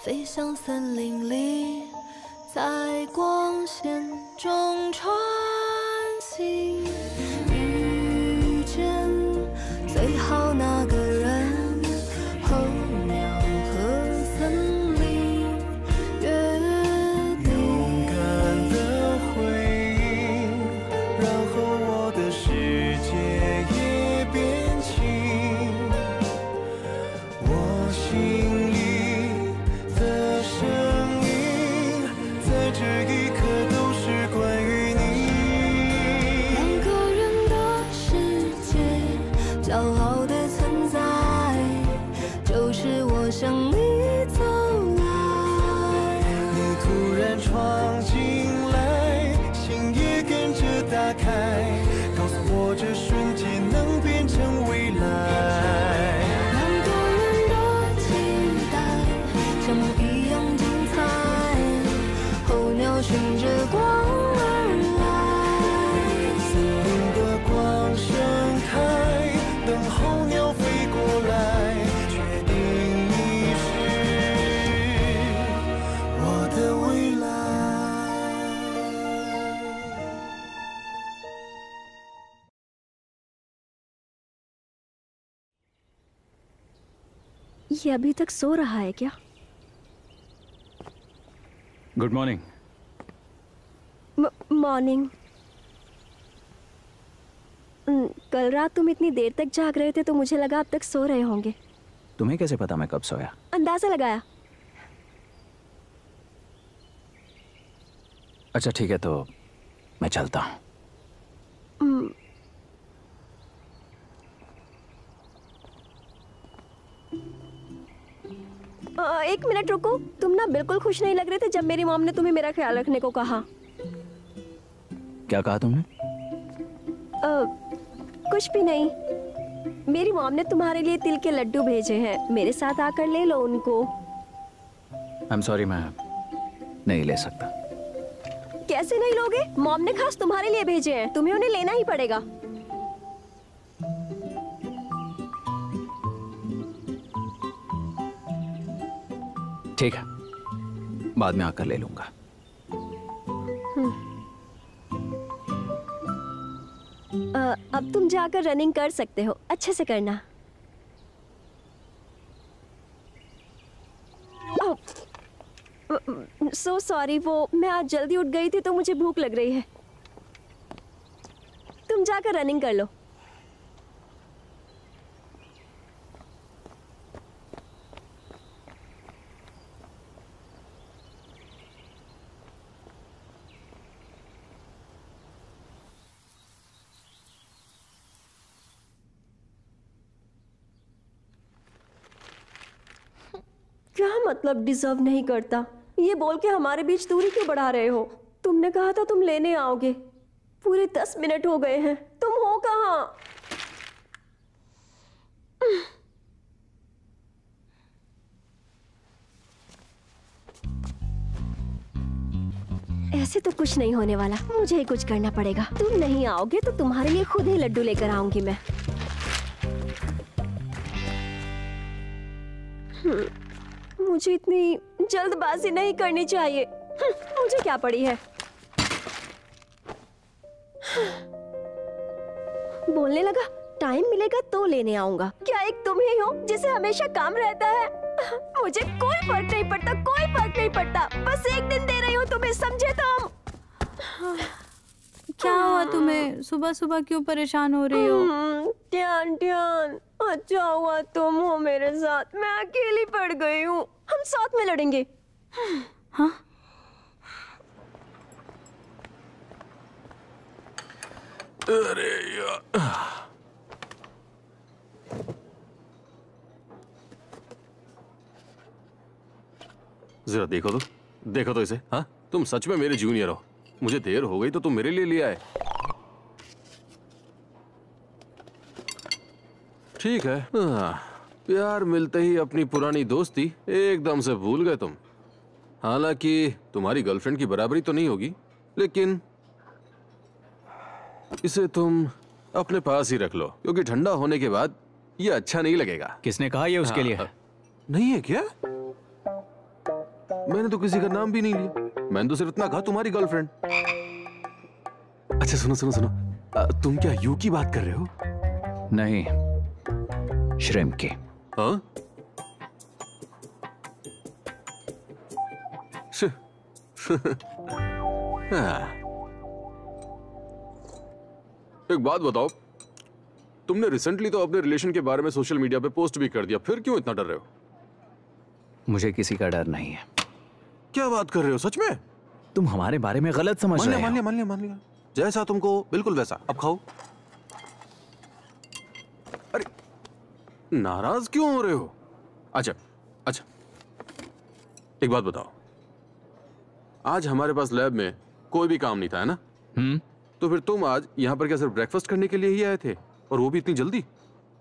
飞向森林里，在光线中穿行，遇见最好那个人，候鸟和森林约定。勇敢的回应，然后我的世界也变轻。我心里的声音，在这一刻都是关于你。两个人的世界，骄傲的存在，就是我向你走来。你突然闯进来，心也跟着打开，告诉我这瞬间能变成未来。两个人的期待，像梦一样精彩。候鸟循着光而来，森林的光盛开，等候鸟飞过来，确定你是我的未来。ये अभी तक सो रहा है क्या? Good morning. मॉर्निंग। कल रात तुम इतनी देर तक जाग रहे थे तो मुझे लगा अब तक सो रहे होंगे। तुम्हें कैसे पता मैं कब सोया? अंदाजा लगाया। अच्छा ठीक है, तो मैं चलता हूँ। एक मिनट रुको, तुम ना बिल्कुल खुश नहीं लग रहे थे जब मेरी मॉम ने तुम्हें मेरा ख्याल रखने को कहा। क्या कहा तुमने? कुछ भी नहीं। मेरी मॉम ने तुम्हारे लिए तिल के लड्डू भेजे हैं, मेरे साथ आकर ले लो उनको। आई एम सॉरी, मैं नहीं ले सकता। कैसे नहीं लोगे? मॉम ने खास तुम्हारे लिए भेजे हैं, तुम्हें उन्हें लेना ही पड़ेगा। ठीक है, बाद में आकर ले लूंगा। अब तुम जाकर रनिंग कर सकते हो, अच्छे से करना। सो सॉरी, वो मैं आज जल्दी उठ गई थी तो मुझे भूख लग रही है। तुम जाकर रनिंग कर लो। क्या मतलब डिजर्व नहीं करता? ये बोल के हमारे बीच दूरी क्यों बढ़ा रहे हो? तुमने कहा था तुम लेने आओगे। पूरे 10 मिनट हो गए हैं, तुम हो कहाँ? ऐसे तो कुछ नहीं होने वाला, मुझे ही कुछ करना पड़ेगा। तुम नहीं आओगे तो तुम्हारे लिए खुद ही लड्डू लेकर आऊंगी मैं। मुझे इतनी जल्दबाजी नहीं करनी चाहिए। मुझे क्या पड़ी है? बोलने लगा, टाइम मिलेगा तो लेने आऊंगा। क्या एक तुम ही हो जिसे हमेशा काम रहता है? मुझे कोई फर्क नहीं पड़ता, कोई फर्क नहीं पड़ता। बस एक दिन दे रही हूँ तुम्हें, समझे तुम? क्या हुआ तुम्हें? सुबह सुबह क्यों परेशान हो रही हो? ध्यान ध्यान, अच्छा हुआ तुम हो मेरे साथ। मैं अकेली पड़ गई हूँ। हम साथ में लड़ेंगे। हाँ? अरे यार, जरा देखो तो इसे। हाँ, तुम सच में मेरे जूनियर हो। मुझे देर हो गई तो तुम मेरे लिए ले आए। ठीक है। प्यार मिलते ही अपनी पुरानी दोस्ती एकदम से भूल गए तुम। हालांकि तुम्हारी गर्लफ्रेंड की बराबरी तो नहीं होगी, लेकिन इसे तुम अपने पास ही रख लो, क्योंकि ठंडा होने के बाद ये अच्छा नहीं लगेगा। किसने कहा ये उसके लिए है? नहीं है क्या? मैंने तो किसी का नाम भी नहीं लिया, मैंने तो सिर्फ इतना कहा तुम्हारी गर्लफ्रेंड। अच्छा सुनो सुनो सुनो, तुम क्या यू की बात कर रहे हो? नहीं, श्रिम्प की। हाँ? एक बात बताओ, तुमने रिसेंटली तो अपने रिलेशन के बारे में सोशल मीडिया पे पोस्ट भी कर दिया, फिर क्यों इतना डर रहे हो? मुझे किसी का डर नहीं है। क्या बात कर रहे हो, सच में? तुम हमारे बारे में गलत समझ रहे हो। मान लिया। जैसा तुमको बिल्कुल वैसा। अब खाओ। अरे नाराज क्यों हो रहे हो? अच्छा, एक बात बताओ, आज हमारे पास लैब में कोई भी काम नहीं था, है ना? तो फिर तुम आज यहाँ पर क्या सिर्फ ब्रेकफास्ट करने के लिए ही आए थे, और वो भी इतनी जल्दी?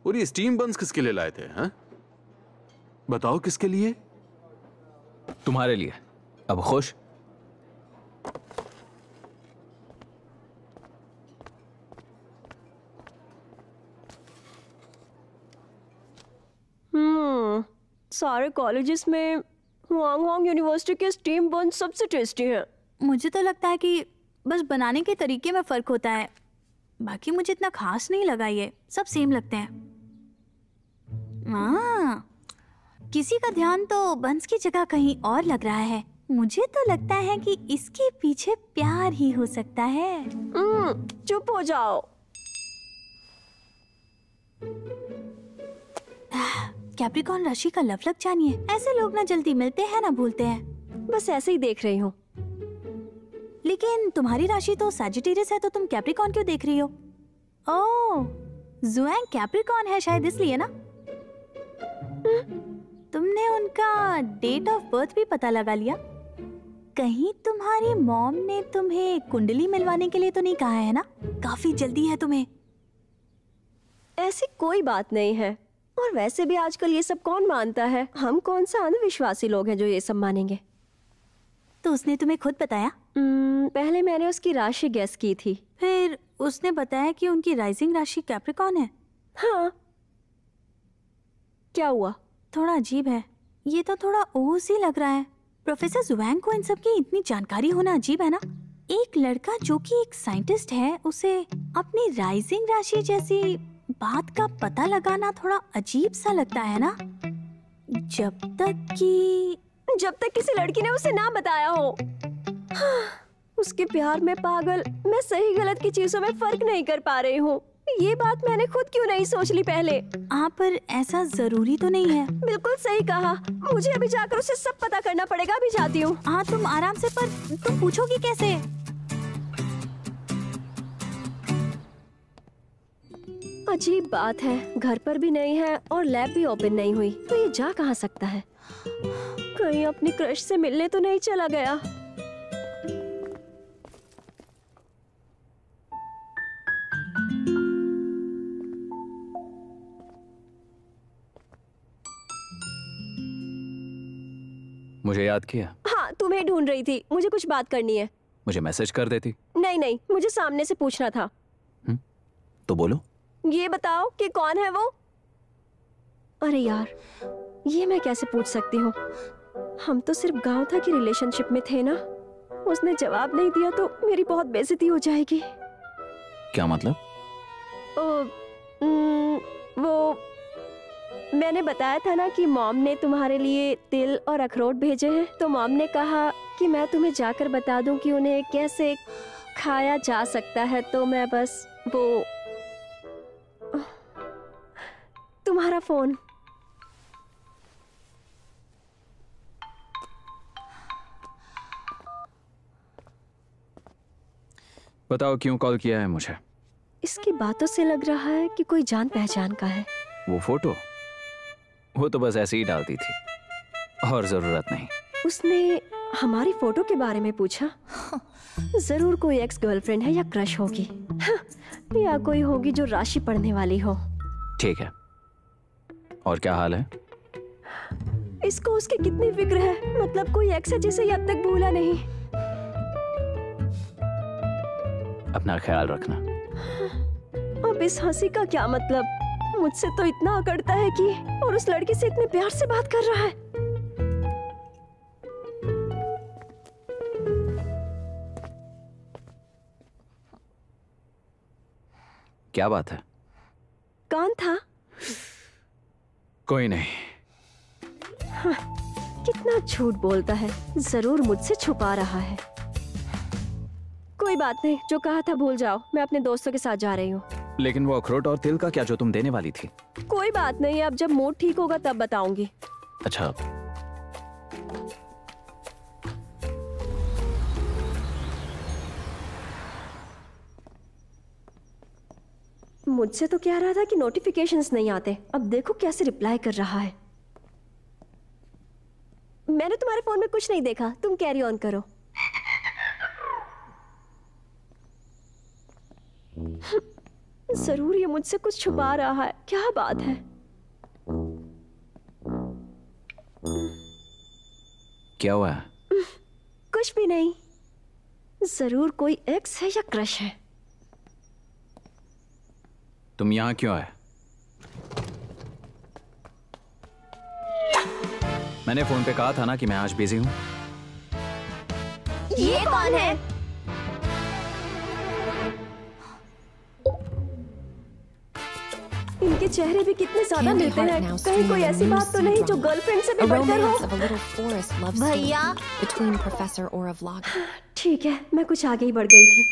और ये स्टीम बन्स किसके लिए लाए थे? हैं? बताओ किसके लिए? तुम्हारे लिए। अब खुश? सारे कॉलेजेस में हुआंग यूनिवर्सिटी के स्टीम बन सबसे टेस्टी हैं। मुझे तो लगता है कि बस बनाने के तरीके में फ़र्क होता है, बाकी मुझे इतना खास नहीं लगा, ये सब सेम लगते हैं। किसी का ध्यान तो बंस की जगह कहीं और लग रहा है। मुझे तो लगता है कि इसके पीछे प्यार ही हो सकता है। चुप हो जाओ। कैप्रिकॉर्न राशि का लफलक जानिए। ऐसे लोग ना जल्दी मिलते हैं ना भूलते हैं। बस ऐसे ही देख रही हूँ। लेकिन तुम्हारी राशि तो सैजिटेरियस है, तो तुम कैप्रिकॉर्न क्यों देख रही हो? ओह, जुआंग कैप्रिकॉर्न है शायद, इसलिए ना। तुमने उनका डेट ऑफ बर्थ भी पता लगा लिया? कहीं तुम्हारी मॉम ने तुम्हें कुंडली मिलवाने के लिए तो नहीं कहा है ना? काफी जल्दी है तुम्हें। ऐसी कोई बात नहीं है, और वैसे भी आजकल ये सब कौन मानता है? हम कौन सा अंधविश्वासी लोग हैं जो ये सब मानेंगे? तो उसने तुम्हें खुद बताया? पहले मैंने उसकी राशि गेस की थी। फिर उसने बताया कि उनकी राइजिंग राशि कैप्रिकॉर्न है। हाँ, क्या हुआ? थोड़ा अजीब है ये, तो थोड़ा ओस ही लग रहा है। प्रोफेसर जुआंग को इन सब की इतनी जानकारी होना अजीब है ना। एक लड़का जो कि एक साइंटिस्ट है, उसे अपनी राइजिंग राशि जैसी बात का पता लगाना थोड़ा अजीब सा लगता है ना। जब तक किसी लड़की ने उसे ना बताया हो। उसके प्यार में पागल मैं सही गलत की चीजों में फर्क नहीं कर पा रही हूँ। ये बात मैंने खुद क्यों नहीं सोच ली पहले? पर ऐसा जरूरी तो नहीं है। बिल्कुल सही कहा, मुझे अभी जाकर उसे सब पता करना पड़ेगा। अभी जाती हूँ। हाँ तुम आराम से, पर तुम पूछोगी कैसे? अजीब बात है, घर पर भी नहीं है और लैब भी ओपन नहीं हुई, तो ये जा कहाँ सकता है? कहीं अपनी क्रश से मिलने तो नहीं चला गया? मुझे याद किया? हाँ, तुम्हें ढूंढ रही थी। मुझे कुछ बात करनी है। मुझे मैसेज कर देती। नहीं, मुझे सामने से पूछना था। तो बोलो। ये बताओ कि कौन है वो? अरे यार, ये मैं कैसे पूछ सकती हूँ? हम तो सिर्फ गांव था कि रिलेशनशिप में थे ना। उसने जवाब नहीं दिया तो मेरी बहुत बेइज्जती हो जाएगी। क्या मतलब? वो मैंने बताया था ना कि मॉम ने तुम्हारे लिए तिल और अखरोट भेजे हैं, तो मॉम ने कहा कि मैं तुम्हें जाकर बता दूं कि उन्हें कैसे खाया जा सकता है। तो मैं बस वो तुम्हारा फोन। बताओ क्यों कॉल किया है मुझे? इसकी बातों से लग रहा है कि कोई जान पहचान का है। वो फोटो, वो तो बस ऐसे ही डालती थी और जरूरत नहीं। उसने हमारी फोटो के बारे में पूछा? जरूर कोई एक्स गर्लफ्रेंड है या क्रश होगी, या कोई होगी जो राशि पढ़ने वाली हो। ठीक है, और क्या हाल है? इसको उसकी कितनी फिक्र है। मतलब कोई एक्स है जिसे अब तक भूला नहीं। अपना ख्याल रखना। अब इस हंसी का क्या मतलब? मुझसे तो इतना अकड़ता है कि, और उस लड़की से इतने प्यार से बात कर रहा है। क्या बात है? कौन था? कोई नहीं। कितना झूठ बोलता है, जरूर मुझसे छुपा रहा है। कोई बात नहीं, जो कहा था भूल जाओ, मैं अपने दोस्तों के साथ जा रही हूँ। लेकिन वो अखरोट और तिल का क्या जो तुम देने वाली थी? कोई बात नहीं, अब जब मूड ठीक होगा तब बताऊंगी। अच्छा। मुझसे तो कह रहा था कि नोटिफिकेशंस नहीं आते, अब देखो कैसे रिप्लाई कर रहा है। मैंने तुम्हारे फोन में कुछ नहीं देखा, तुम कैरी ऑन करो। जरूर ये मुझसे कुछ छुपा रहा है, क्या बात है? क्या हुआ है? कुछ भी नहीं, जरूर कोई एक्स है या क्रश है। तुम यहाँ क्यों आए? मैंने फोन पे कहा था ना कि मैं आज बिजी हूँ। ये कौन है? इनके चेहरे भी कितने ज्यादा Candy मिलते Heart हैं। now कहीं कोई ऐसी बात तो नहीं जो गर्लफ्रेंड से भी A बढ़कर romance of हो? a little forest love story भैया। between Professor Aura Vlog. ठीक है, मैं कुछ आगे ही बढ़ गई थी।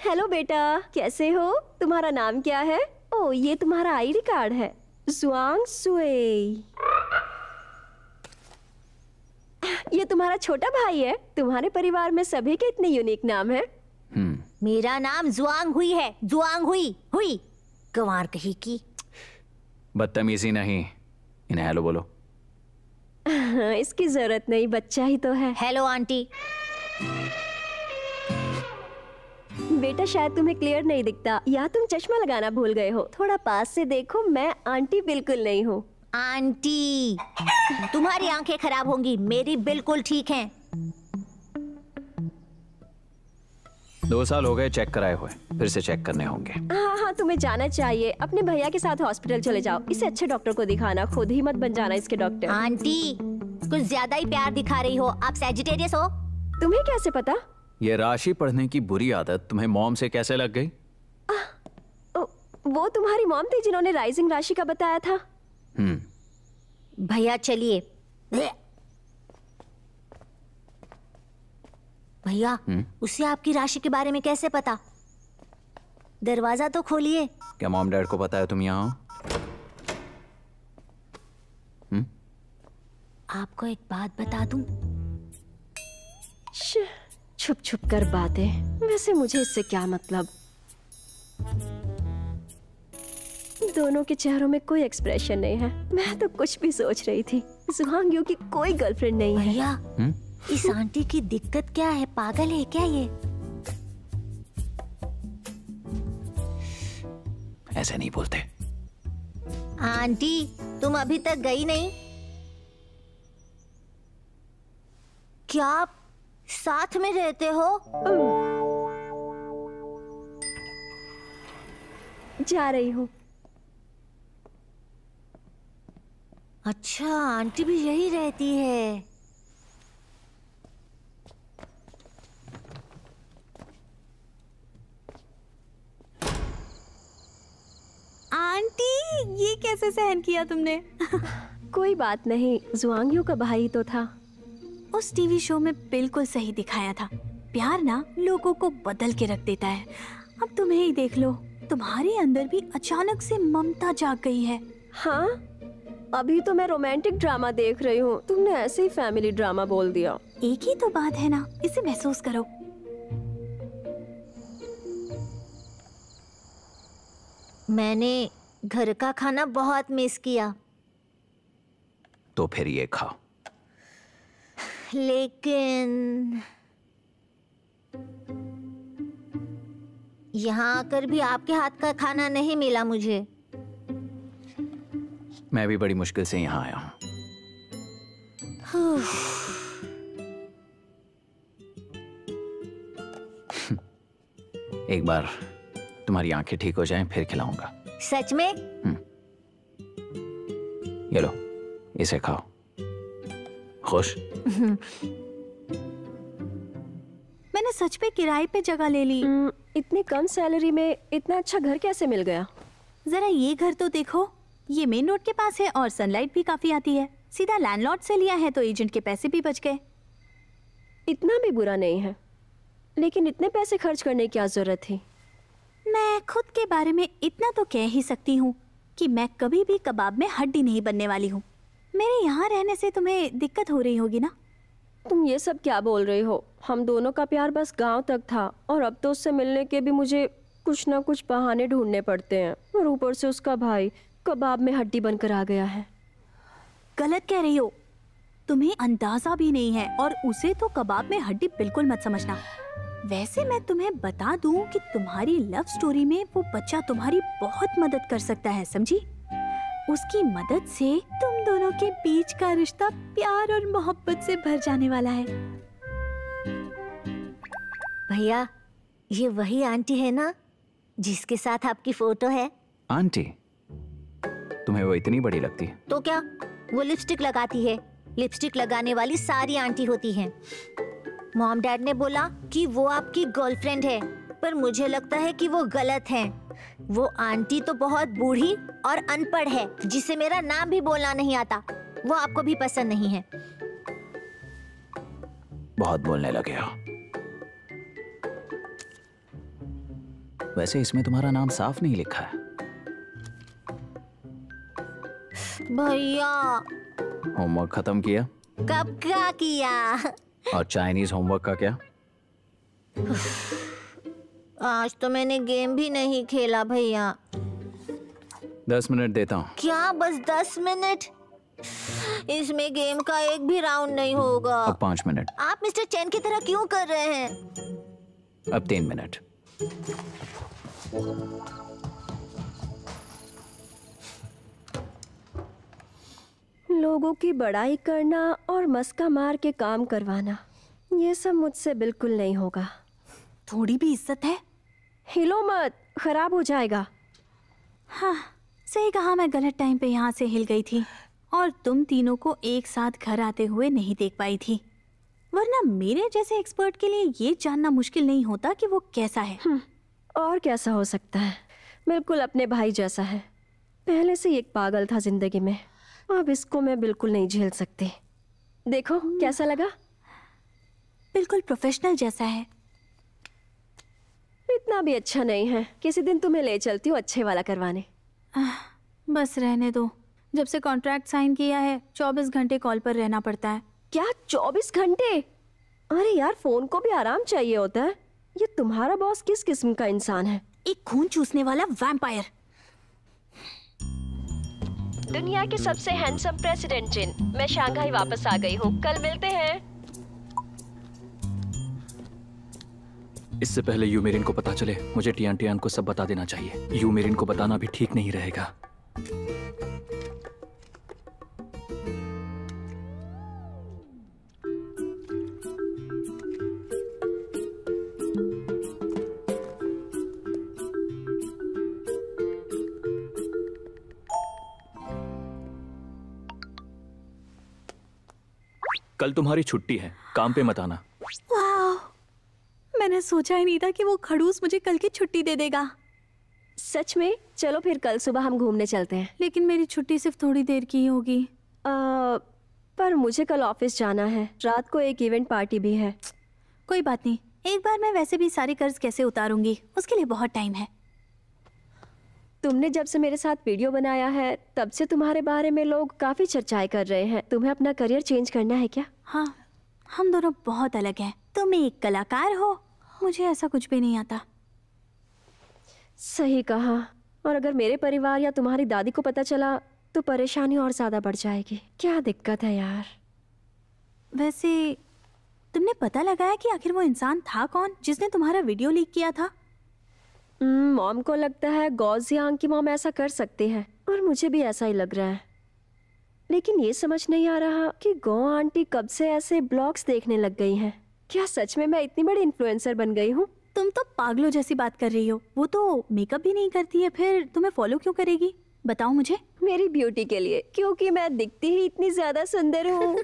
हेलो बेटा, कैसे हो? तुम्हारा नाम क्या है? ओह, ये तुम्हारा आईडी कार्ड है। जुआंग सुई। ये तुम्हारा छोटा भाई है। तुम्हारे परिवार में सभी के इतने यूनिक नाम हैं। मेरा नाम जुआंग हुई है, जुआंग हुई हुई, गंवार कहीं की। बदतमीजी नहीं, इन्हें हेलो बोलो। इसकी जरूरत नहीं, बच्चा ही तो है। Hello aunty. बेटा शायद तुम्हें क्लियर नहीं दिखता, या तुम चश्मा लगाना भूल गए हो। थोड़ा पास से देखो, मैं आंटी बिल्कुल नहीं हूँ। आंटी, तुम्हारी आंखें खराब होंगी, मेरी बिल्कुल ठीक हैं। 2 साल हो गए चेक कराए हुए, फिर से चेक करने होंगे। हाँ हाँ, तुम्हें जाना चाहिए। अपने भैया के साथ हॉस्पिटल चले जाओ। इसे अच्छे डॉक्टर को दिखाना, खुद ही मत बन जाना इसके डॉक्टर। आंटी, कुछ ज्यादा ही प्यार दिखा रही हो। आप सैजिटेरियस हो? तुम्हें कैसे पता? ये राशि पढ़ने की बुरी आदत तुम्हें मॉम से कैसे लग गई? वो तुम्हारी मॉम थी जिन्होंने राइजिंग राशि का बताया था। भैया चलिए। भैया, उसे आपकी राशि के बारे में कैसे पता? दरवाजा तो खोलिए। क्या मॉम डैड को पता है तुम यहाँ हो? आपको एक बात बता दूं? छुप छुप कर बातें, वैसे मुझे इससे क्या मतलब? दोनों के चेहरों में कोई एक्सप्रेशन नहीं है। मैं तो कुछ भी सोच रही थी। जुआंग यू की कोई गर्लफ्रेंड नहीं है। भैया, इस आंटी की दिक्कत क्या है? पागल है क्या ये? ऐसे नहीं बोलते। आंटी, तुम अभी तक गई नहीं? क्या आप साथ में रहते हो? जा रही हूँ। अच्छा, आंटी भी यही रहती है। आंटी, ये कैसे सहन किया तुमने? कोई बात नहीं, जुआंग यू का भाई तो था। उस टीवी शो में बिल्कुल सही दिखाया था। प्यार ना लोगों को बदल के रख देता है। अब तुम्हें ही देख लो, तुम्हारे अंदर भी अचानक से ममता जाग गई है। हाँ, अभी तो मैं रोमांटिक ड्रामा देख रही हूँ, तुमने ऐसे ही फैमिली ड्रामा बोल दिया। एक ही तो बात है ना, इसे महसूस करो। मैंने घर का खाना बहुत मिस किया। तो फिर ये खाओ। लेकिन यहाँ आकर भी आपके हाथ का खाना नहीं मिला मुझे। मैं भी बड़ी मुश्किल से यहाँ आया हूँ। एक बार तुम्हारी आंखें ठीक हो जाएं, फिर खिलाऊंगा। सच में? ये लो, इसे खाओ। खुश? मैंने सच में किराए पे जगह ले ली। इतनी कम सैलरी में इतना अच्छा घर कैसे मिल गया? जरा ये घर तो देखो, ये मेन रोड के पास है और सनलाइट भी काफी आती है। सीधा लैंडलॉर्ड से लिया है तो एजेंट के पैसे भी बच गए। इतना भी बुरा नहीं है, लेकिन इतने पैसे खर्च करने की क्या जरूरत थी? मैं खुद के बारे में इतना तो कह ही सकती हूँ कि मैं कभी भी कबाब में हड्डी नहीं बनने वाली हूँ। मेरे यहाँ रहने से तुम्हें दिक्कत हो रही होगी ना? तुम ये सब क्या बोल रही हो? हम दोनों का प्यार बस गांव तक था और अब तो उससे मिलने के भी मुझे कुछ ना कुछ बहाने ढूंढने पड़ते हैं, और ऊपर से उसका भाई कबाब में हड्डी बनकर आ गया है। गलत कह रही हो, तुम्हें अंदाजा भी नहीं है, और उसे तो कबाब में हड्डी बिल्कुल मत समझना। वैसे मैं तुम्हें बता दूं कि तुम्हारी लव स्टोरी में वो बच्चा तुम्हारी बहुत मदद कर सकता है, समझी? उसकी मदद से तुम दोनों के बीच का रिश्ता प्यार और मोहब्बत से भर जाने वाला है। भैया, ये वही आंटी है ना जिसके साथ आपकी फोटो है? आंटी? तुम्हें वो इतनी बड़ी लगती है? तो क्या, वो लिपस्टिक लगाती है। लिपस्टिक लगाने वाली सारी आंटी होती हैं। मॉम डैड ने बोला कि वो आपकी गर्लफ्रेंड है, पर मुझे लगता है कि वो गलत है। वो आंटी तो बहुत बूढ़ी और अनपढ़ है, जिसे मेरा नाम भी बोलना नहीं आता। वो आपको भी पसंद नहीं है। बहुत बोलने लगे हो। वैसे इसमें तुम्हारा नाम साफ नहीं लिखा है। भैया, होमवर्क खत्म किया? कब क्या किया? और चाइनीज होमवर्क का क्या? आज तो मैंने गेम भी नहीं खेला भैया। 10 मिनट देता हूँ। क्या बस 10 मिनट? इसमें गेम का एक भी राउंड नहीं होगा। अब 5 मिनट। आप मिस्टर चैन की तरह क्यों कर रहे हैं? अब 3 मिनट। लोगों की बड़ाई करना और मस्का मार के काम करवाना, ये सब मुझसे बिल्कुल नहीं होगा। थोड़ी भी इज्जत है? हिलो मत, खराब हो जाएगा। हाँ, सही कहा, मैं गलत टाइम पे यहाँ से हिल गई थी और तुम तीनों को एक साथ घर आते हुए नहीं देख पाई थी। वरना मेरे जैसे एक्सपर्ट के लिए ये जानना मुश्किल नहीं होता कि वो कैसा है। और कैसा हो सकता है, बिल्कुल अपने भाई जैसा है। पहले से ही एक पागल था जिंदगी में, अब इसको मैं बिल्कुल नहीं झेल सकती। देखो कैसा लगा? बिल्कुल प्रोफेशनल जैसा है। इतना भी अच्छा नहीं है, किसी दिन तुम्हें ले चलती हूँ अच्छे वाला करवाने। बस रहने दो, जब से कॉन्ट्रैक्ट साइन किया है 24 घंटे कॉल पर रहना पड़ता है। क्या 24 घंटे? अरे यार, फोन को भी आराम चाहिए होता है। ये तुम्हारा बॉस किस किस्म का इंसान है? एक खून चूसने वाला वैम्पायर। दुनिया के सबसे हैंडसम प्रेसिडेंट जिन, मैं शंघाई वापस आ गई हूँ, कल मिलते हैं। इससे पहले यूमेरिन को पता चले, मुझे टियान को सब बता देना चाहिए। यूमेरिन को बताना भी ठीक नहीं रहेगा। कल तुम्हारी छुट्टी है, काम पे मत आना। वाह, मैंने सोचा ही नहीं था कि वो खड़ूस मुझे कल की छुट्टी दे देगा। सच में? चलो फिर कल सुबह हम घूमने चलते हैं। लेकिन मेरी छुट्टी सिर्फ थोड़ी देर की ही होगी। पर मुझे कल ऑफिस जाना है, रात को एक इवेंट पार्टी भी है। कोई बात नहीं, एक बार मैं वैसे भी सारे कर्ज कैसे उतारूंगी, उसके लिए बहुत टाइम है। तुमने जब से मेरे साथ वीडियो बनाया है, तब से तुम्हारे बारे में लोग काफी चर्चाएं कर रहे हैं। तुम्हें अपना करियर चेंज करना है क्या? हाँ, हम दोनों बहुत अलग हैं। तुम एक कलाकार हो, मुझे ऐसा कुछ भी नहीं आता। सही कहा। और अगर मेरे परिवार या तुम्हारी दादी को पता चला तो परेशानी और ज्यादा बढ़ जाएगी। क्या दिक्कत है यार। वैसे तुमने पता लगाया कि आखिर वो इंसान था कौन जिसने तुम्हारा वीडियो लीक किया था? मॉम को लगता है गौजियांग की मॉम ऐसा कर सकती है, और मुझे भी ऐसा ही लग रहा है। लेकिन ये समझ नहीं आ रहा कि गौ आंटी कब से ऐसे ब्लॉग्स देखने लग गई हैं। क्या सच में मैं इतनी बड़ी इन्फ्लुएंसर बन गई हूँ? तुम तो पागलों जैसी बात कर रही हो। वो तो मेकअप भी नहीं करती है, फिर तुम्हें फॉलो क्यों करेगी? बताओ मुझे। मेरी ब्यूटी के लिए, क्योंकि मैं दिखती ही इतनी ज्यादा सुंदर हूँ।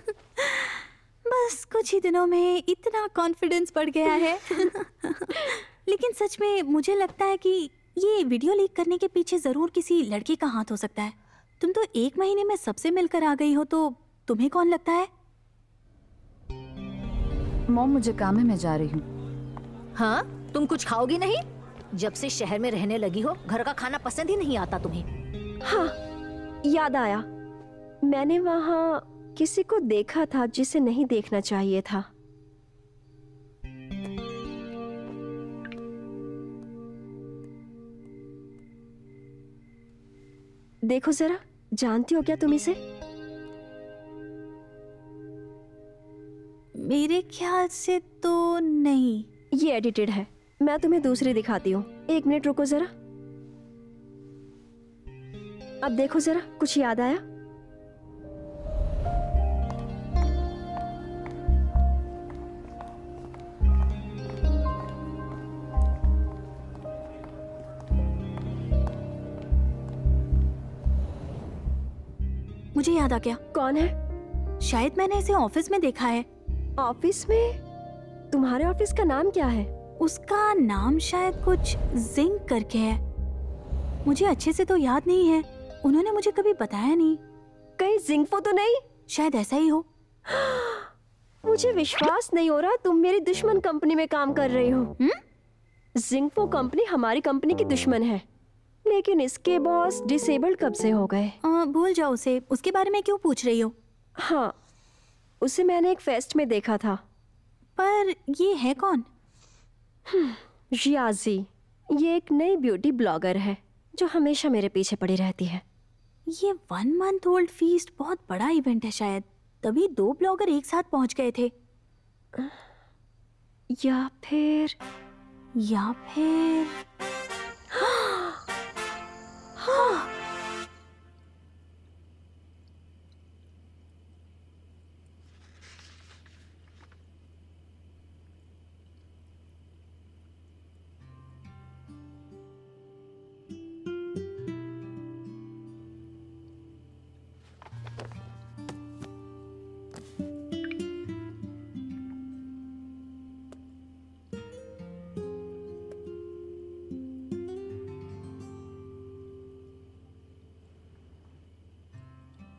बस कुछ ही दिनों में इतना कॉन्फिडेंस बढ़ गया है। लेकिन सच में मुझे लगता है कि ये वीडियो लीक करने के पीछे जरूर किसी लड़के का हाथ हो सकता है। तुम तो 1 महीने में सबसे मिलकर आ गई हो, तो तुम्हें कौन लगता है? मॉम, मुझे काम है, मैं जा रही हूँ। हाँ, तुम कुछ खाओगी नहीं? जब से शहर में रहने लगी हो, घर का खाना पसंद ही नहीं आता तुम्हें। हाँ, याद आया, मैंने वहाँ किसी को देखा था जिसे नहीं देखना चाहिए था। देखो जरा, जानती हो क्या तुम इसे? मेरे ख्याल से तो नहीं। ये एडिटेड है, मैं तुम्हें दूसरी दिखाती हूँ। 1 मिनट रुको जरा। अब देखो जरा, कुछ याद आया? मुझे याद आ गया। कौन है? शायद मैंने इसे ऑफिस में देखा है। ऑफिस में? तुम्हारे ऑफिस का नाम क्या है? उसका नाम शायद कुछ जिंक करके है। मुझे अच्छे से तो याद नहीं है, उन्होंने मुझे कभी बताया नहीं। कहीं जिंगफो तो नहीं? शायद ऐसा ही हो। मुझे विश्वास नहीं हो रहा तुम मेरी दुश्मन कंपनी में काम कर रही हो। जिंगफो कंपनी हमारी कंपनी की दुश्मन है, लेकिन इसके बॉस डिसेबल्ड कब से हो गए। भूल जाओ उसे, उसके बारे में क्यों पूछ रही हो? हाँ, उसे मैंने एक फेस्ट में देखा था। पर ये है कौन? रियाजी, ये एक नई ब्यूटी ब्लॉगर है जो हमेशा मेरे पीछे पड़ी रहती है। ये 1 मंथ ओल्ड फीस्ट बहुत बड़ा इवेंट है शायद, तभी 2 ब्लॉगर एक साथ पहुंच गए थे। या फिर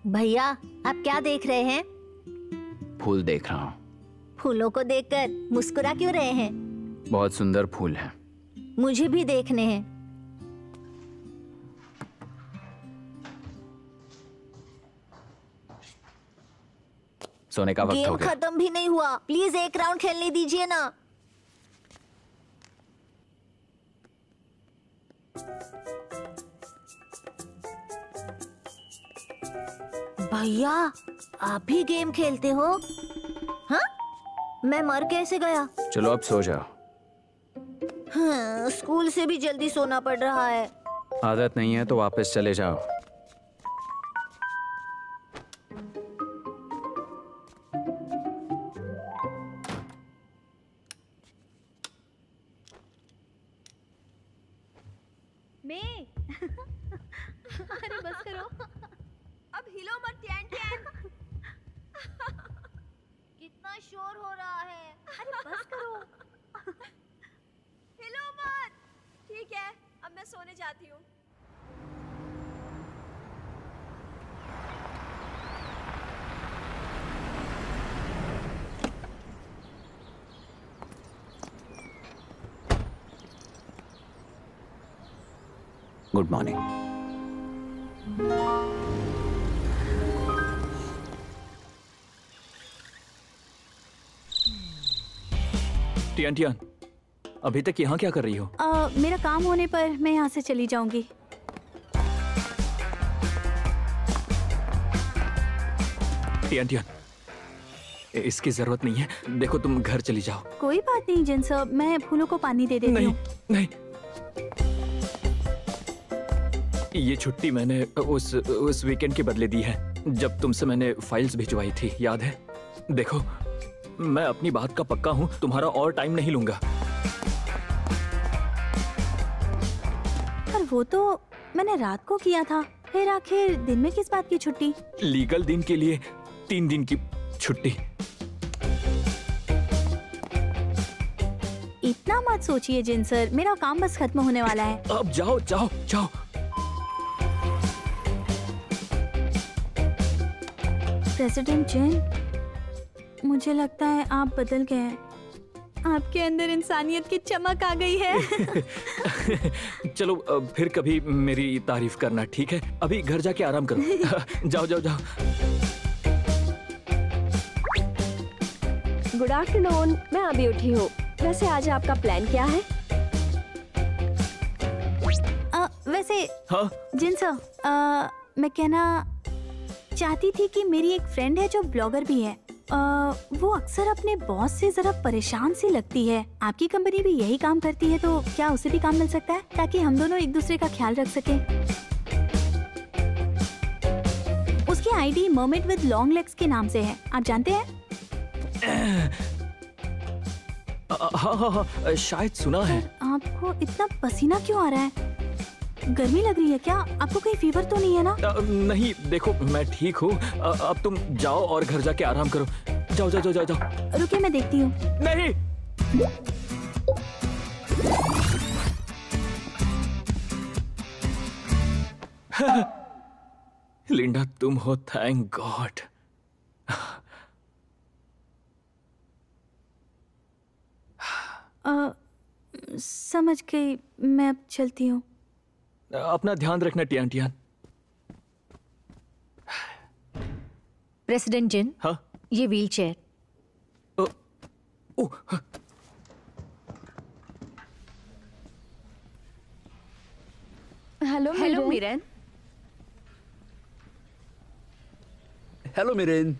भैया, आप क्या देख रहे हैं? फूल देख रहा हूँ। फूलों को देखकर मुस्कुरा क्यों रहे हैं? बहुत सुंदर फूल है। मुझे भी देखने हैं। सोने का वक्त गेम हो गया। खत्म भी नहीं हुआ, प्लीज एक राउंड खेलने दीजिए ना। भैया, आप भी गेम खेलते हो? हाँ? मैं मर कैसे गया? चलो अब सो जाओ। हाँ, स्कूल से भी जल्दी सोना पड़ रहा है। आदत नहीं है तो वापस चले जाओ। अरे बस करो, अब हिलो मत टैन टैन। कितना शोर हो रहा है। अरे बस करो। हिलो मत। ठीक है, अब मैं सोने जाती हूँ। Good morning. टियान टियान, अभी तक यहाँ क्या कर रही हो? मेरा काम होने पर मैं यहाँ से चली जाऊंगी। टियान टियान, इसकी जरूरत नहीं है, देखो तुम घर चली जाओ। कोई बात नहीं जिनसब, मैं फूलों को पानी दे देती नहीं हूँ। नहीं, ये छुट्टी मैंने उस वीकेंड के बदले दी है जब तुमसे मैंने फाइल्स भिजवाई थी, याद है? देखो, मैं अपनी बात का पक्का हूँ, तुम्हारा और टाइम नहीं लूंगा। पर वो तो मैंने रात को किया था, फिर आखिर दिन में किस बात की छुट्टी? लीगल दिन के लिए 3 दिन की छुट्टी। इतना मत मत सोचिए जिन सर, मेरा काम बस खत्म होने वाला है। अब जाओ जाओ जाओ। प्रेसिडेंट जिन, मुझे लगता है आप बदल गए हैं। आपके अंदर इंसानियत की चमक आ गई है। चलो फिर कभी मेरी तारीफ करना, ठीक है? अभी घर जाके आराम करो। जाओ जाओ जाओ। गुड आफ्टरनून, मैं अभी उठी हूँ। वैसे आज आपका प्लान क्या है? वैसे हाँ? जिन सर, मैं कहना चाहती थी कि मेरी एक फ्रेंड है जो ब्लॉगर भी है। वो अक्सर अपने बॉस से जरा परेशान सी लगती है। आपकी कंपनी भी यही काम करती है, तो क्या उसे भी काम मिल सकता है ताकि हम दोनों एक दूसरे का ख्याल रख सकें? उसकी ID mermaid with long legs के नाम से है, आप जानते हैं? हाँ हाँ हाँ, शायद सुना है। आपको इतना पसीना क्यों आ रहा है? गर्मी लग रही है क्या? आपको कहीं फीवर तो नहीं है ना? नहीं, देखो मैं ठीक हूँ। अब तुम जाओ और घर जाके आराम करो। जाओ जाओ जाओ जाओ। रुकिए, मैं देखती हूँ। नहीं। लिंडा तुम हो, थैंक गॉड। समझ गई, मैं अब चलती हूँ। अपना ध्यान रखना टियान टियान। प्रेसिडेंट जिन, हाँ? ये wheel chair. Hello Mirren. Hello Mirren.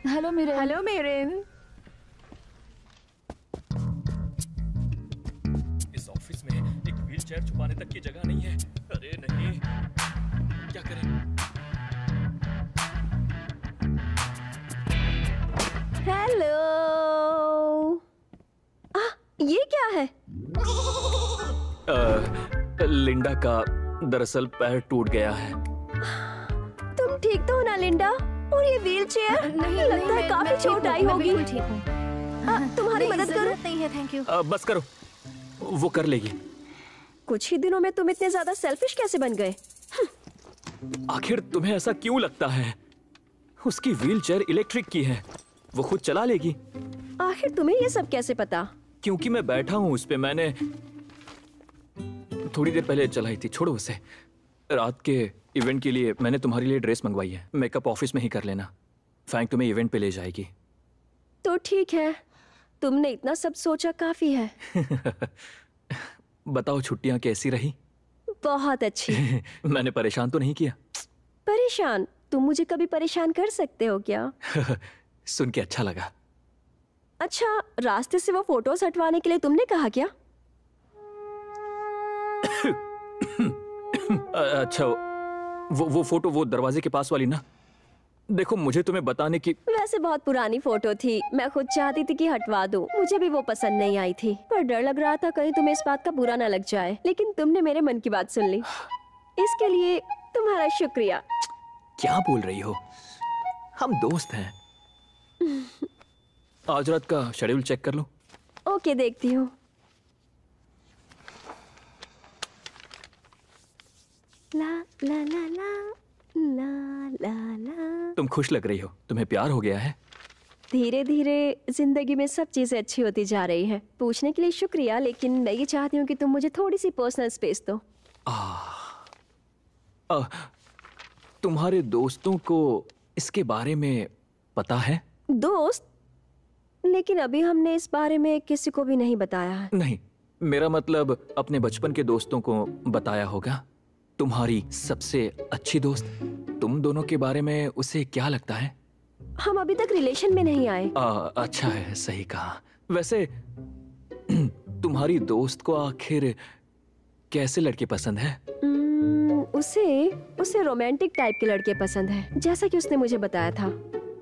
Hello Mirren. Hello Mirren. इस ऑफिस में एक व्हील चेयर छुपाने तक की जगह नहीं है। अरे नहीं, क्या करें? हेलो। ये क्या है? लिंडा का दरअसल पैर टूट गया है। तुम ठीक तो हो ना लिंडा? और ये व्हील चेयर? नहीं, लगता है काफी चोट आई होगी। ठीक हूँ। तुम्हारी मदद करो? नहीं है, थैंक यू। बस करो, वो कर लेगी। कुछ ही दिनों में तुम इतने ज्यादा सेल्फिश कैसे बन गए? आखिर तुम्हें ऐसा क्यों लगता है? उसकी व्हील चेयर इलेक्ट्रिक की है, वो खुद चला लेगी। आखिर तुम्हें ये सब कैसे पता? क्योंकि मैं बैठा हूँ उस पे। मैंने थोड़ी देर पहले चलाई थी। छोड़ो उसे। रात के इवेंट के लिए मैंने तुम्हारे लिए ड्रेस मंगवाई है। मेकअप ऑफिस में ही कर लेना। फैंक तुम्हें इवेंट पे ले जाएगी। तो ठीक है, तुमने इतना सब सोचा काफी है। बताओ छुट्टियां कैसी रही? बहुत अच्छी। मैंने परेशान तो नहीं किया? परेशान? तुम मुझे कभी परेशान कर सकते हो क्या? सुन के अच्छा लगा। अच्छा, रास्ते से वो फोटोज हटवाने के लिए तुमने कहा क्या? अच्छा, वो फोटो वो दरवाजे के पास वाली ना? देखो, मुझे तुम्हें बताने की। वैसे बहुत पुरानी फोटो थी, मैं खुद चाहती थी कि हटवा दूं। मुझे भी वो पसंद नहीं आई थी, पर डर लग रहा था कहीं तुम्हें इस बात का बुरा ना लग जाए। लेकिन तुमने मेरे मन की बात सुन ली, इसके लिए तुम्हारा शुक्रिया। क्या बोल रही हो? हम दोस्त हैं। आज रात का शेड्यूल चेक कर लो। ओके, देखती हूँ। ला ला ला ला ला ला ला। तुम खुश लग रही हो। तुम्हें प्यार हो गया है? धीरे धीरे जिंदगी में सब चीजें अच्छी होती जा रही है। पूछने के लिए शुक्रिया, लेकिन मैं ये चाहती हूँ कि तुम मुझे थोड़ी सी पर्सनल स्पेस दो। तुम्हारे दोस्तों को इसके बारे में पता है? दोस्त? लेकिन अभी हमने इस बारे में किसी को भी नहीं बताया है। नहीं, मेरा मतलब अपने बचपन के दोस्तों को बताया होगा। तुम्हारी सबसे अच्छी दोस्त, तुम दोनों के बारे में उसे क्या लगता है? हम अभी तक रिलेशन में नहीं आए। अच्छा है, सही कहा। वैसे तुम्हारी दोस्त को आखिर कैसे लड़के पसंद है? उसे रोमांटिक टाइप के लड़के पसंद है, जैसा कि उसने मुझे बताया था।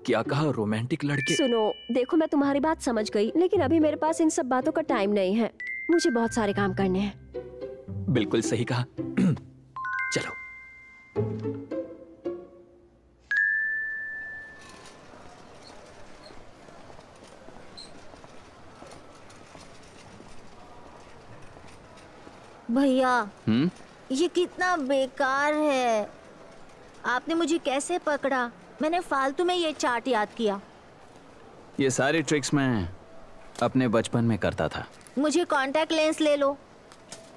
क्या कहा? रोमांटिक लड़के? सुनो, देखो मैं तुम्हारी बात समझ गई, लेकिन अभी मेरे पास इन सब बातों का टाइम नहीं है। मुझे बहुत सारे काम करने हैं। बिल्कुल सही कहा। चलो। भैया ये कितना बेकार है। आपने मुझे कैसे पकड़ा? मैंने फालतू में ये चार्ट याद किया। ये सारी ट्रिक्स मैं अपने बचपन में करता था। मुझे कांटेक्ट लेंस ले लो।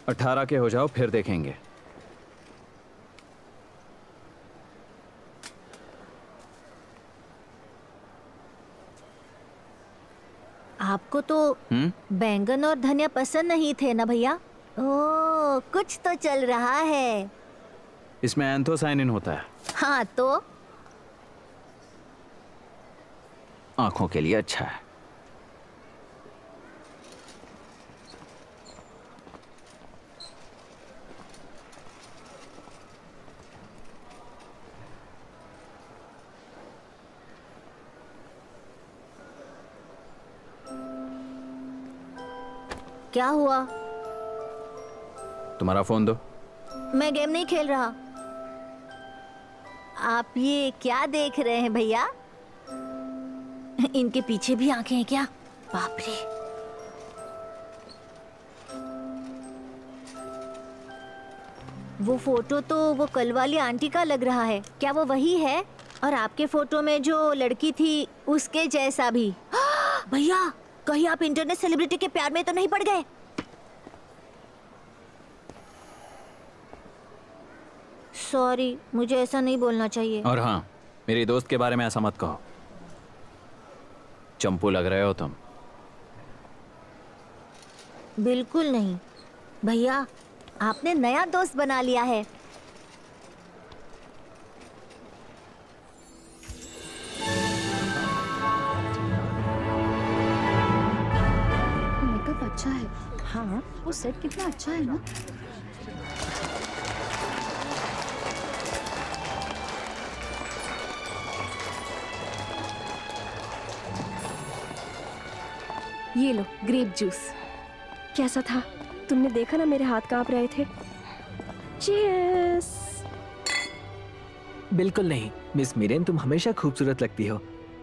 18 के हो जाओ फिर देखेंगे। आपको तो बैंगन और धनिया पसंद नहीं थे ना भैया? ओह, कुछ तो चल रहा है। इसमें एंथोसाइनिन होता है। हाँ तो आंखों के लिए अच्छा है। क्या हुआ? तुम्हारा फोन दो। मैं गेम नहीं खेल रहा। आप ये क्या देख रहे हैं भैया? इनके पीछे भी आंखें हैं क्या? बाप रे। वो फोटो तो वो कल वाली आंटी का लग रहा है। क्या वो वही है? और आपके फोटो में जो लड़की थी उसके जैसा भी। भैया कहीं आप इंटरनेट सेलिब्रिटी के प्यार में तो नहीं पड़ गए? सॉरी, मुझे ऐसा नहीं बोलना चाहिए। और हाँ, मेरी दोस्त के बारे में ऐसा मत कहो। चंपू लग रहे हो तुम। बिल्कुल नहीं भैया, आपने नया दोस्त बना लिया है। मेकअप अच्छा है। हाँ, वो सेट कितना अच्छा है ना। ये लो ग्रेप जूस। कैसा था? तुमने देखा ना मेरे हाथ कांप रहे थे। चीयर्स। बिल्कुल नहीं मिस मिरेन, तुम हमेशा खूबसूरत लगती हो।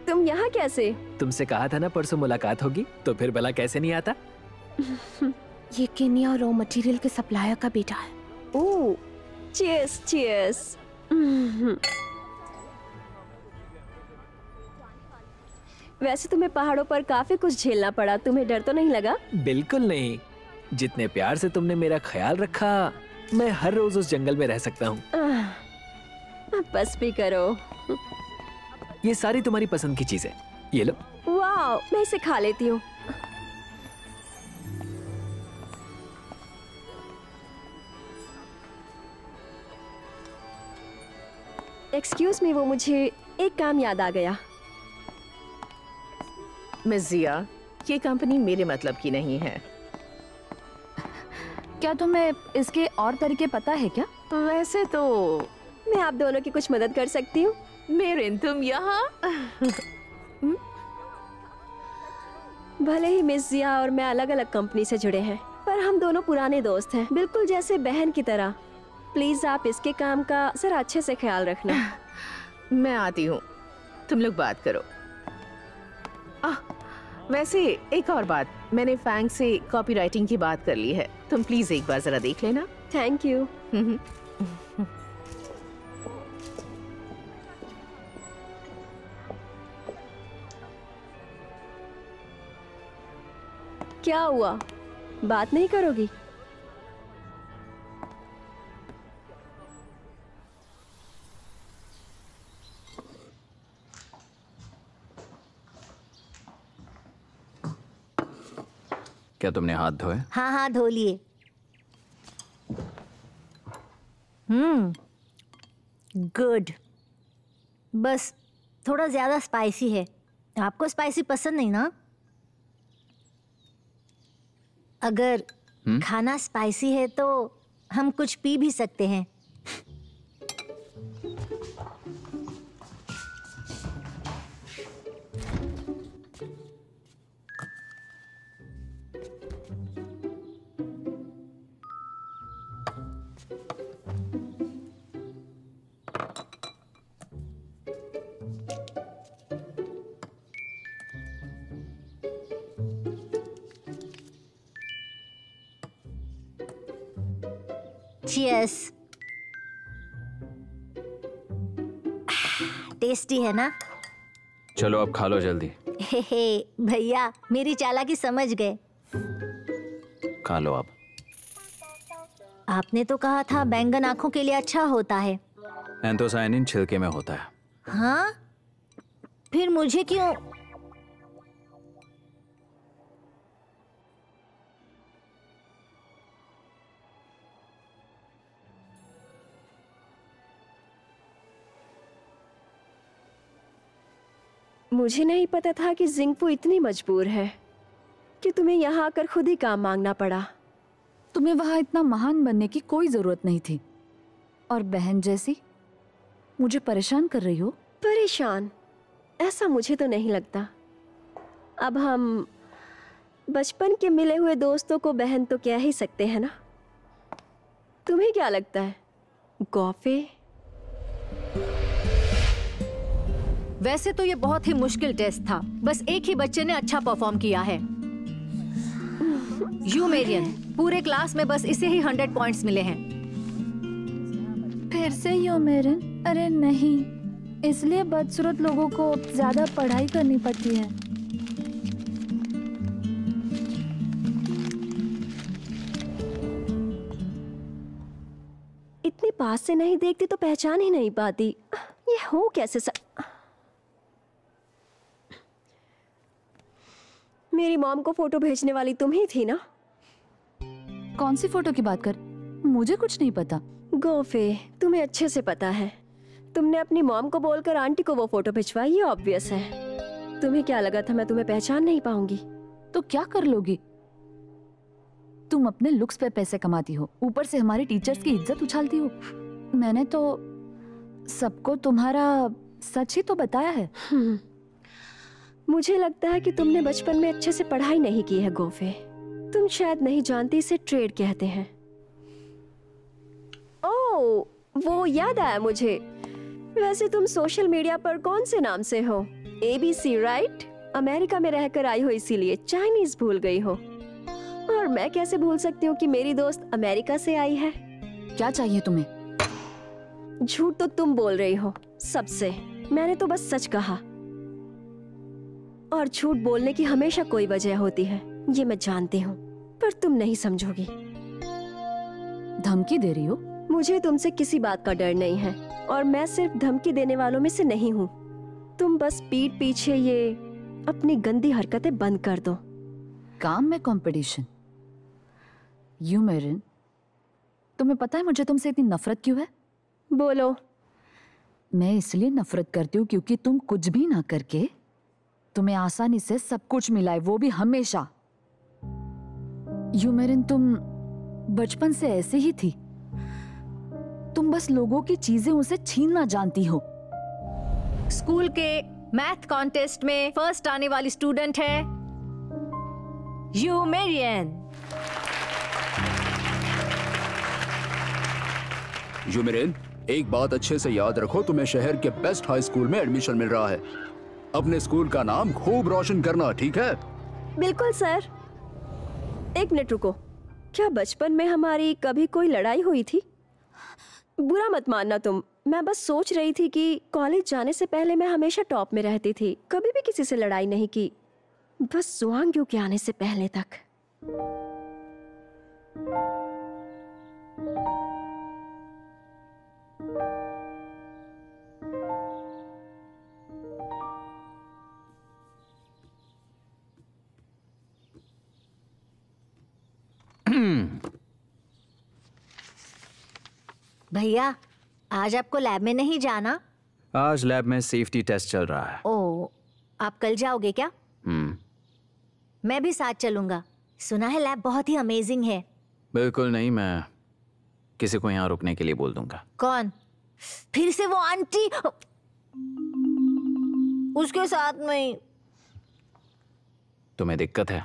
तुम यहाँ कैसे? तुमसे कहा था ना परसों मुलाकात होगी, तो फिर भला कैसे नहीं आता? ये केन्या रॉ मटेरियल के सप्लायर का बेटा है। ओह, चीयर्स चीयर्स। वैसे तुम्हें पहाड़ों पर काफी कुछ झेलना पड़ा, तुम्हें डर तो नहीं लगा? बिल्कुल नहीं, जितने प्यार से तुमने मेरा ख्याल रखा, मैं हर रोज उस जंगल में रह सकता हूँ। बस भी करो। ये सारी तुम्हारी पसंद की चीजें, ये लो। वाह, मैं इसे खा लेती हूँ। एक्सक्यूज मी, वो मुझे एक काम याद आ गया। मिस जिया, ये कंपनी मेरे मतलब की नहीं है। क्या तुम्हें इसके और तरीके पता है क्या? वैसे तो मैं आप दोनों की कुछ मदद कर सकती हूँ। मेरिन, तुम यहाँ? भले ही मिस जिया और मैं अलग अलग कंपनी से जुड़े हैं, पर हम दोनों पुराने दोस्त हैं, बिल्कुल जैसे बहन की तरह। प्लीज आप इसके काम का जरा अच्छे से ख्याल रखना। मैं आती हूँ, तुम लोग बात करो। वैसे एक और बात, मैंने फैंग से कॉपीराइटिंग की बात कर ली है, तुम प्लीज एक बार जरा देख लेना। Thank you. क्या हुआ, बात नहीं करोगी? क्या तुमने हाथ धोए? हाँ हाँ, धो लिए। गुड। बस थोड़ा ज्यादा स्पाइसी है। आपको स्पाइसी पसंद नहीं ना? अगर खाना स्पाइसी है तो हम कुछ पी भी सकते हैं। चीयर्स। टेस्टी है ना? चलो अब खा लो जल्दी। हे भैया मेरी चालाकी समझ गए। खा लो अब। आपने तो कहा था बैंगन आंखों के लिए अच्छा होता है। एंथोसायनिन छिलके में होता है। हाँ? फिर मुझे क्यों? मुझे नहीं पता था कि जिंगफू इतनी मजबूर है कि तुम्हें यहाँ आकर खुद ही काम मांगना पड़ा। तुम्हें वहां इतना महान बनने की कोई जरूरत नहीं थी, और बहन जैसी मुझे परेशान कर रही हो। परेशान? ऐसा मुझे तो नहीं लगता। अब हम बचपन के मिले हुए दोस्तों को बहन तो कह ही सकते हैं ना। तुम्हें क्या लगता है गौफे? वैसे तो ये बहुत ही मुश्किल टेस्ट था, बस एक ही बच्चे ने अच्छा परफॉर्म किया है। यू मेरियन, पूरे क्लास में बस इसे ही 100 पॉइंट्स मिले हैं। फिर से यू मेरियन? अरे नहीं, इसलिए बदसूरत लोगों को ज्यादा पढ़ाई करनी पड़ती है। इतने पास से नहीं देखती तो पहचान ही नहीं पाती। ये हो कैसे मेरी मॉम को फोटो भेजने वाली तुम ही थी ना? कौन सी फोटो की बात कर? मुझे कुछ नहीं पता। गोफे, तुम्हें अच्छे से पता है। तुमने अपनी मॉम को बोलकर आंटी को वो फोटो भिजवाई, ये ऑब्वियस है। तुम्हें क्या लगा था मैं तुम्हें पहचान नहीं पाऊंगी? तो क्या कर लोगी? तुम अपने लुक्स पे पैसे कमाती हो, ऊपर से हमारे टीचर्स की इज्जत उछालती हो। मैंने तो सबको तुम्हारा सच ही तो बताया है। मुझे लगता है कि तुमने बचपन में अच्छे से पढ़ाई नहीं की है गोफे। तुम शायद नहीं जानती, इसे ट्रेड कहते हैं। ओह, वो याद आया मुझे। वैसे तुम सोशल मीडिया पर कौन से नाम से हो? ABC, right? अमेरिका में रहकर आई हो इसीलिए चाइनीज भूल गई हो। और मैं कैसे भूल सकती हूँ कि मेरी दोस्त अमेरिका से आई है। क्या चाहिए तुम्हें? झूठ तो तुम बोल रही हो सबसे। मैंने तो बस सच कहा, और झूठ बोलने की हमेशा कोई वजह होती है, ये मैं जानती हूँ, पर तुम नहीं समझोगी। धमकी दे रही हो? मुझे तुमसे किसी बात का डर नहीं है, और मैं सिर्फ धमकी देने वालों में से नहीं हूँ। तुम बस पीठ पीछे ये अपनी गंदी हरकतें बंद कर दो। काम में कंपटीशन? यू मेरिन, तुम्हें पता है मुझे तुमसे इतनी नफरत क्यों है? बोलो। मैं इसलिए नफरत करती हूँ क्योंकि तुम कुछ भी ना करके तुम्हें आसानी से सब कुछ मिला है, वो भी हमेशा। यू मेरिन, तुम बचपन से ऐसे ही थी। तुम बस लोगों की चीजें उसे छीनना जानती हो। स्कूल के मैथ कॉन्टेस्ट में फर्स्ट आने वाली स्टूडेंट है यू मेरियन। यू मेरियन, एक बात अच्छे से याद रखो, तुम्हें शहर के बेस्ट हाई स्कूल में एडमिशन मिल रहा है। अपने स्कूल का नाम खूब रोशन करना, ठीक है? बिल्कुल सर। एक मिनट रुको, क्या बचपन में हमारी कभी कोई लड़ाई हुई थी? बुरा मत मानना तुम, मैं बस सोच रही थी कि कॉलेज जाने से पहले मैं हमेशा टॉप में रहती थी, कभी भी किसी से लड़ाई नहीं की, बस जुआंग्यू के आने से पहले तक। भैया, आज आपको लैब में नहीं जाना? आज लैब में सेफ्टी टेस्ट चल रहा है। ओह, आप कल जाओगे क्या? मैं भी साथ चलूंगा। सुना है लैब बहुत ही अमेजिंग है। बिल्कुल नहीं, मैं किसी को यहाँ रुकने के लिए बोल दूंगा। कौन? फिर से वो आंटी? उसके साथ में तुम्हें दिक्कत है?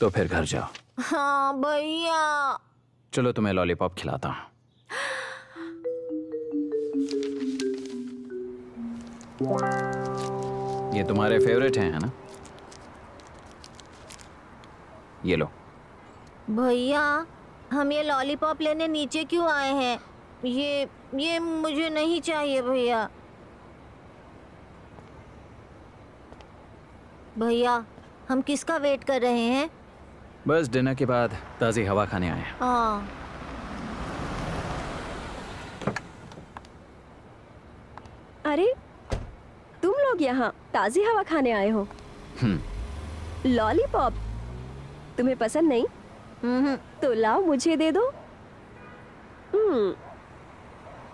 तो फिर घर जाओ। हाँ भैया। चलो तुम्हें लॉलीपॉप खिलाता हूँ। ये तुम्हारे फेवरेट हैं, है ना? ये लो। भैया, हम ये लॉलीपॉप लेने नीचे क्यों आए हैं? ये मुझे नहीं चाहिए भैया। भैया, हम किसका वेट कर रहे हैं? बस डिनर के बाद ताज़ी हवा खाने आए हैं। हाँ। अरे तुम लोग यहाँ ताज़ी हवा खाने आए हो? लॉलीपॉप तुम्हें पसंद नहीं? तो लाओ मुझे दे दो।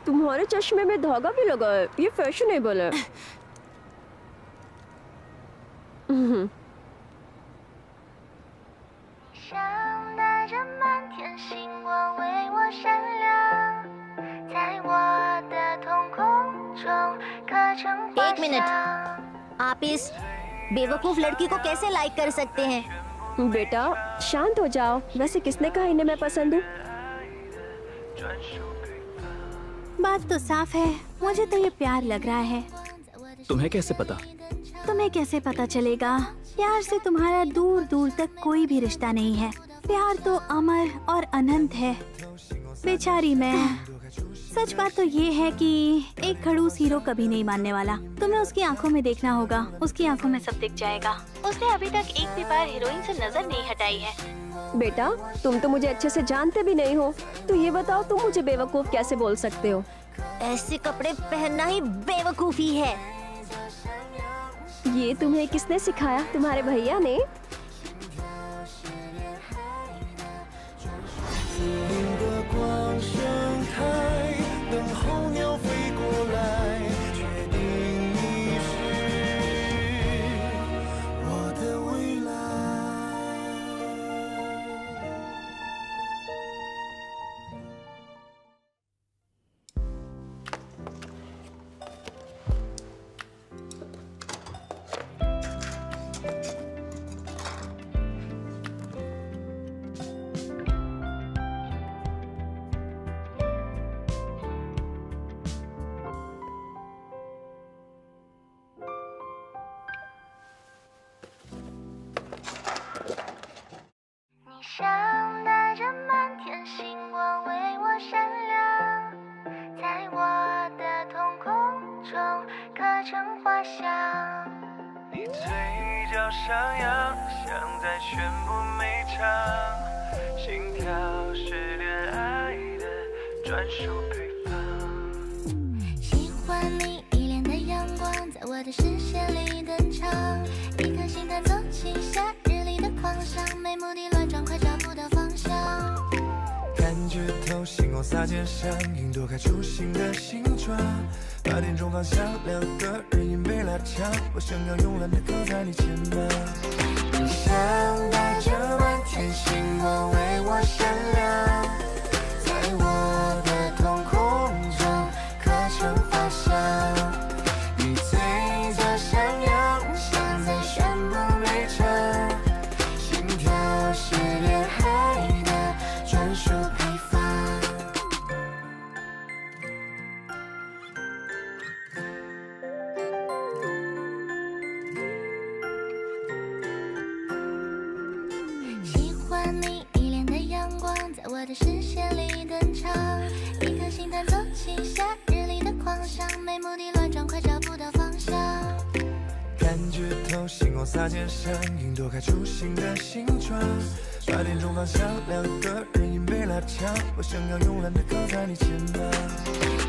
तुम्हारे चश्मे में धागा भी लगा है, ये फैशनेबल है। एक मिनट, आप इस बेवकूफ लड़की को कैसे लाइक कर सकते हैं? बेटा शांत हो जाओ। वैसे किसने कहा इन्हें मैं पसंद हूँ? बात तो साफ है, मुझे तो ये प्यार लग रहा है। तुम्हें कैसे पता? तुम्हें कैसे पता चलेगा? प्यार से तुम्हारा दूर दूर तक कोई भी रिश्ता नहीं है। प्यार तो अमर और अनंत है। बेचारी मैं। सच बात तो ये है कि एक खड़ूस हीरो कभी नहीं मानने वाला। तुम्हें उसकी आंखों में देखना होगा, उसकी आंखों में सब दिख जाएगा। उसने अभी तक एक भी बार हीरोइन से नजर नहीं हटाई है। बेटा तुम तो मुझे अच्छे से जानते भी नहीं हो, तो ये बताओ तुम मुझे बेवकूफ कैसे बोल सकते हो? ऐसे कपड़े पहनना ही बेवकूफी है। ये तुम्हें किसने सिखाया? तुम्हारे भैया ने?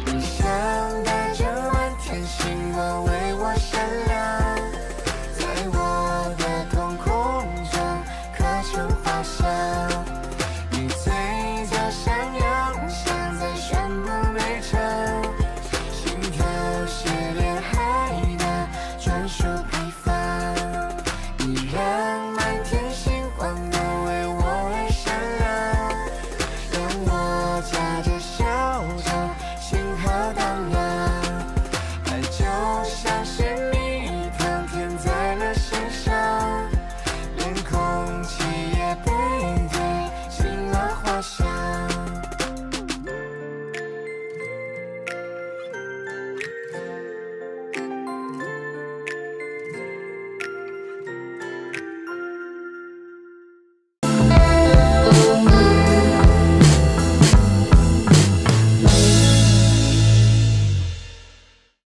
你想带着满天星光为